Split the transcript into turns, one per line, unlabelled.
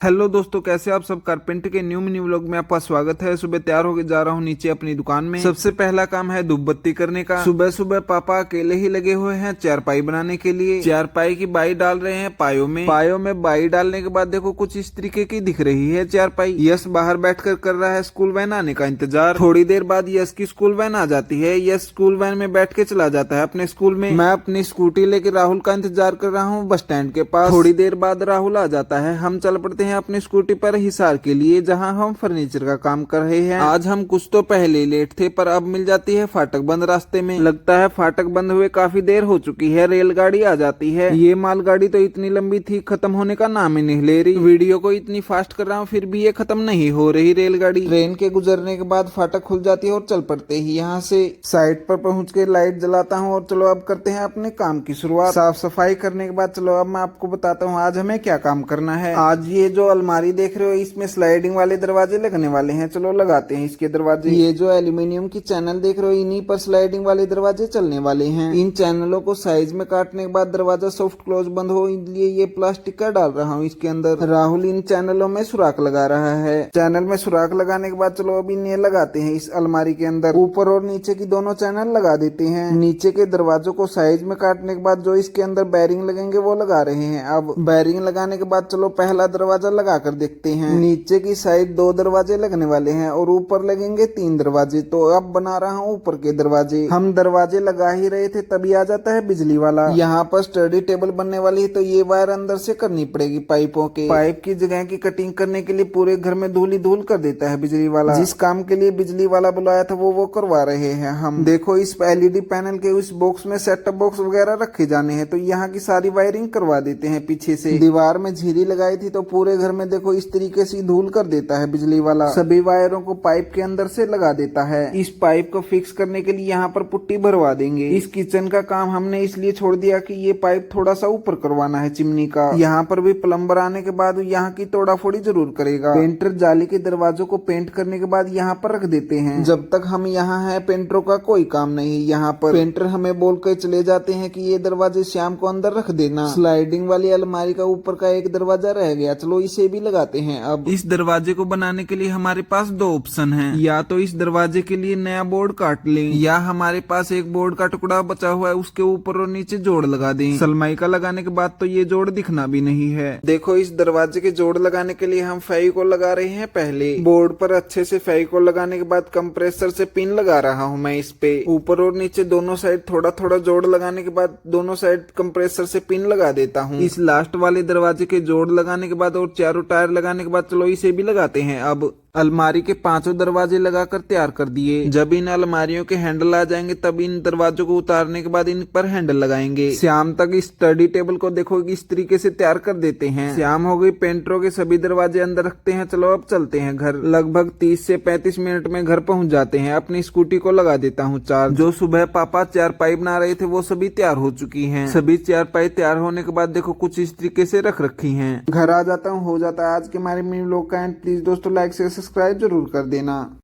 Hello दोस्तों, कैसे आप सब। कारपेंटर के न्यू मिनी व्लॉग में आपका स्वागत है। सुबह तैयार होकर जा रहा हूँ नीचे अपनी दुकान में। सबसे पहला काम है धूप बत्ती करने का। सुबह सुबह पापा अकेले ही लगे हुए हैं चारपाई बनाने के लिए। चारपाई की बाई डाल रहे हैं पायों में बाई डालने के बाद देखो कुछ इस तरीके की दिख रही है चारपाई। यश बाहर बैठकर कर रहा है स्कूल वैन आने का इंतजार। थोड़ी देर बाद यश की स्कूल वैन आ जाती है। यश स्कूल वैन में बैठ के चला जाता है अपने स्कूल में। मैं अपनी स्कूटी लेकर राहुल का इंतजार कर रहा हूँ बस स्टैंड के पास। थोड़ी देर बाद राहुल आ जाता है। हम चल पड़ते हैं अपनी स्कूटी पर हिसार के लिए, जहां हम फर्नीचर का काम कर रहे हैं। आज हम कुछ तो पहले लेट थे, पर अब मिल जाती है फाटक बंद रास्ते में। लगता है फाटक बंद हुए काफी देर हो चुकी है। रेलगाड़ी आ जाती है। ये मालगाड़ी तो इतनी लंबी थी, खत्म होने का नाम ही नहीं ले रही। वीडियो को इतनी फास्ट कर रहा हूँ फिर भी ये खत्म नहीं हो रही रेलगाड़ी। ट्रेन के गुजरने के बाद फाटक खुल जाती है और चल पड़ते ही यहाँ से साइड पर पहुँच के लाइट जलाता हूँ। और चलो अब करते हैं अपने काम की शुरुआत। साफ सफाई करने के बाद चलो अब मैं आपको बताता हूँ आज हमें क्या काम करना है। आज ये जो अलमारी देख रहे हो इसमें स्लाइडिंग वाले दरवाजे लगने वाले हैं। चलो लगाते हैं इसके दरवाजे। ये जो एल्यूमिनियम की चैनल देख रहे हो इन्हीं पर स्लाइडिंग वाले दरवाजे चलने वाले हैं। इन चैनलों को साइज में काटने के बाद दरवाजा सॉफ्ट क्लोज बंद हो, इसलिए ये प्लास्टिक का डाल रहा हूँ इसके अंदर। राहुल इन चैनलों में सुराख लगा रहा है। चैनल में सुराख लगाने के बाद चलो अभी इन्हें लगाते हैं इस अलमारी के अंदर। ऊपर और नीचे की दोनों चैनल लगा देते हैं। नीचे के दरवाजों को साइज में काटने के बाद जो इसके अंदर बैरिंग लगेंगे वो लगा रहे हैं। अब बैरिंग लगाने के बाद चलो पहला दरवाजा लगा कर देखते हैं। नीचे की साइड 2 दरवाजे लगने वाले हैं और ऊपर लगेंगे 3 दरवाजे। तो अब बना रहा हूँ ऊपर के दरवाजे। हम दरवाजे लगा ही रहे थे तभी आ जाता है बिजली वाला। यहाँ पर स्टडी टेबल बनने वाली है तो ये वायर अंदर से करनी पड़ेगी पाइपों के। पाइप की जगह की कटिंग करने के लिए पूरे घर में धूल ही धूल कर देता है बिजली वाला। जिस काम के लिए बिजली वाला बुलाया था वो करवा रहे हैं हम। देखो इस एलईडी पैनल के उस बॉक्स में सेट टॉप बॉक्स वगैरह रखे जाने हैं तो यहाँ की सारी वायरिंग करवा देते हैं पीछे से। दीवार में झिरी लगाई थी तो पूरे घर में देखो इस तरीके से धूल कर देता है बिजली वाला। सभी वायरों को पाइप के अंदर से लगा देता है। इस पाइप को फिक्स करने के लिए यहाँ पर पुट्टी भरवा देंगे। इस किचन का काम हमने इसलिए छोड़ दिया कि ये पाइप थोड़ा सा ऊपर करवाना है चिमनी का। यहाँ पर भी प्लम्बर आने के बाद यहाँ की तोड़ाफोड़ी जरूर करेगा। पेंटर जाली के दरवाजों को पेंट करने के बाद यहाँ पर रख देते हैं। जब तक हम यहाँ हैं पेंटरों का कोई काम नहीं। यहाँ पर पेंटर हमें बोल कर चले जाते हैं कि ये दरवाजे शाम को अंदर रख देना। स्लाइडिंग वाली अलमारी का ऊपर का एक दरवाजा रह गया, चलो इसे भी लगाते हैं। अब इस दरवाजे को बनाने के लिए हमारे पास 2 ऑप्शन हैं। या तो इस दरवाजे के लिए नया बोर्ड काट लें, या हमारे पास एक बोर्ड का टुकड़ा बचा हुआ है उसके ऊपर और नीचे जोड़ लगा दें। सनमाइका लगाने के बाद तो ये जोड़ दिखना भी नहीं है। देखो इस दरवाजे के जोड़ लगाने के लिए हम फेविकोल लगा रहे हैं। पहले बोर्ड पर अच्छे से फेविकोल लगाने के बाद कंप्रेसर से पिन लगा रहा हूँ मैं इस पे। ऊपर और नीचे दोनों साइड थोड़ा थोड़ा जोड़ लगाने के बाद दोनों साइड कंप्रेसर से पिन लगा देता हूँ। इस लास्ट वाले दरवाजे के जोड़ लगाने के बाद और चारों टायर लगाने के बाद चलो इसे भी लगाते हैं। अब अलमारी के 5 दरवाजे लगाकर तैयार कर दिए। जब इन अलमारियों के हैंडल आ जाएंगे तब इन दरवाजों को उतारने के बाद इन पर हैंडल लगाएंगे। शाम तक इस स्टडी टेबल को देखो इस तरीके से तैयार कर देते हैं। शाम हो गई, पेंटरों के सभी दरवाजे अंदर रखते हैं। चलो अब चलते हैं घर। लगभग 30 से 35 मिनट में घर पहुंच जाते हैं। अपनी स्कूटी को लगा देता हूँ चार्ज। जो सुबह पापा चारपाई बना रहे थे वो सभी तैयार हो चुकी है। सभी चारपाई तैयार होने के बाद देखो कुछ इस तरीके से रख रखी है। घर आ जाता हूँ, हो जाता है आज के हमारे मिनी व्लॉग का एंड। प्लीज दोस्तों लाइक से सब्सक्राइब जरूर कर देना।